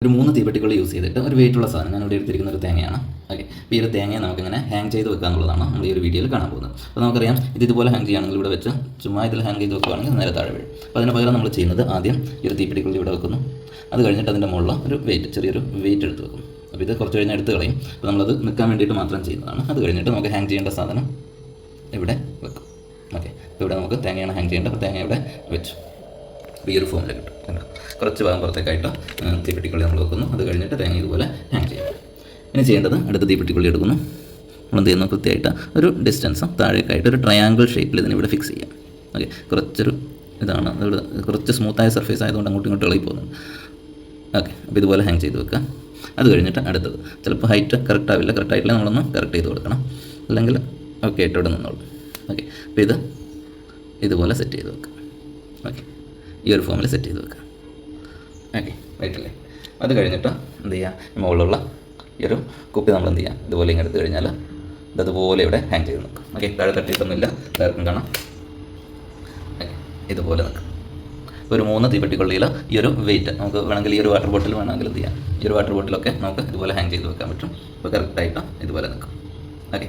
ഒരു 3 തീപ്പെട്ടിക്കുള്ളി യൂസ് ചെയ്തിട്ട് ഒരു വെയിറ്റുള്ള സാധനം ഞാൻ ഇവിടെ എടുത്തിരിക്കുന്ന ഒരു തേങ്ങയാണ്. ഓക്കെ, അപ്പോൾ ഈ ഒരു തേങ്ങയെ നമുക്കിങ്ങനെ ഹാങ് ചെയ്ത് വെക്കുക എന്നുള്ളതാണ് നമ്മൾ ഈ ഒരു വീഡിയോയിൽ കാണാൻ പോകുന്നത്. അപ്പോൾ നമുക്കറിയാം ഇതുപോലെ ഹാങ് ചെയ്യുകയാണെങ്കിൽ ഇവിടെ വെച്ച് ചുമ്മാ ഇതിൽ ഹാങ് ചെയ്ത് വെക്കുകയാണെങ്കിൽ നേരെ താഴെ വീഴും. അപ്പോൾ അതിന് പകരം നമ്മൾ ചെയ്യുന്നത് ആദ്യം ഈ ഒരു തീപ്പെട്ടിക്കുള്ളി ഇവിടെ വെക്കുന്നു. അത് കഴിഞ്ഞിട്ട് അതിൻ്റെ മുകളിൽ ഒരു ചെറിയൊരു വെയിറ്റ് എടുത്ത് വെക്കും. അപ്പോൾ ഇത് കുറച്ച് കഴിഞ്ഞാൽ എടുത്ത് കളയും. അപ്പോൾ നമ്മളത് നിൽക്കാൻ വേണ്ടിയിട്ട് മാത്രം ചെയ്യുന്നതാണ്. അത് കഴിഞ്ഞിട്ട് നമുക്ക് ഹാങ് ചെയ്യേണ്ട സാധനം ഇവിടെ വെക്കും. ഓക്കെ, അപ്പോൾ ഇവിടെ നമുക്ക് തേങ്ങയാണ് ഹാങ് ചെയ്യേണ്ടത്. അപ്പോൾ തേങ്ങ ഇവിടെ വെച്ചു. ഈ ഒരു ഫോമിൽ കിട്ടും. കുറച്ച് ഭാഗം പുറത്തേക്കായിട്ട് തീപ്പെട്ടിക്കുള്ളി നമ്മൾ വെക്കുന്നു. അത് കഴിഞ്ഞിട്ട് തേങ്ങ ഇതുപോലെ ഹാങ് ചെയ്യും. ഇനി ചെയ്യേണ്ടത് അടുത്ത തീപ്പെട്ടിക്കുള്ളി എടുക്കുന്നു. നമ്മളെന്ത് ചെയ്യുന്നു, കൃത്യമായിട്ട് ഒരു ഡിസ്റ്റൻസ് താഴേക്കായിട്ട് ഒരു ട്രയാങ്കിൾ ഷേപ്പിൽ ഇതിനെ ഇവിടെ ഫിക്സ് ചെയ്യാം. ഓക്കെ, കുറച്ചൊരു ഇതാണ് ഇവിടെ കുറച്ച് സ്മൂത്തായ സർഫേസ് ആയതുകൊണ്ട് അങ്ങോട്ടും ഇങ്ങോട്ടും ഇളകി പോകുന്നത്. ഓക്കെ, അപ്പോൾ ഇതുപോലെ ഹാങ് ചെയ്ത് വെക്കുക. അത് കഴിഞ്ഞിട്ട് അടുത്തത് ചിലപ്പോൾ ഹൈറ്റ് കറക്റ്റ് ആവില്ല. കറക്റ്റായിട്ടില്ല, നമ്മളൊന്ന് കറക്റ്റ് ചെയ്ത് കൊടുക്കണം. അല്ലെങ്കിൽ ഓക്കെ ആയിട്ട് ഇവിടെ നിന്നോളൂ. ഓക്കെ, അപ്പോൾ ഇതുപോലെ സെറ്റ് ചെയ്ത് വെക്കുക. ഓക്കെ, ഈ ഒരു ഫോമിൽ സെറ്റ് ചെയ്ത് വെക്കുക. ഓക്കെ, റൈറ്റല്ലേ. അത് കഴിഞ്ഞിട്ട് എന്ത് ചെയ്യുക, മുകളിലുള്ള ഈ ഒരു കുപ്പി നമ്മൾ എന്ത് ചെയ്യുക, ഇതുപോലെ ഇങ്ങനെ എടുത്ത് കഴിഞ്ഞാൽ ഇതുപോലെ ഇവിടെ ഹാങ് ചെയ്ത് നിൽക്കും. ഓക്കെ, താഴെ തട്ടിയിട്ടൊന്നുമില്ല, എല്ലാവർക്കും കാണാം. ഓക്കെ, ഇതുപോലെ നിൽക്കും. ഒരു 3 തീപ്പെട്ടിക്കുള്ളിയിൽ ഈ ഒരു വെയിറ്റ് നമുക്ക് വേണമെങ്കിൽ ഈ ഒരു വാട്ടർ ബോട്ടിൽ വേണമെങ്കിൽ എന്ത് ചെയ്യാം, ഈ ഒരു വാട്ടർ ബോട്ടിലൊക്കെ നമുക്ക് ഇതുപോലെ ഹാങ് ചെയ്ത് വെക്കാൻ പറ്റും. അപ്പോൾ കറക്റ്റായിട്ട് ഇതുപോലെ നിൽക്കും. ഓക്കെ.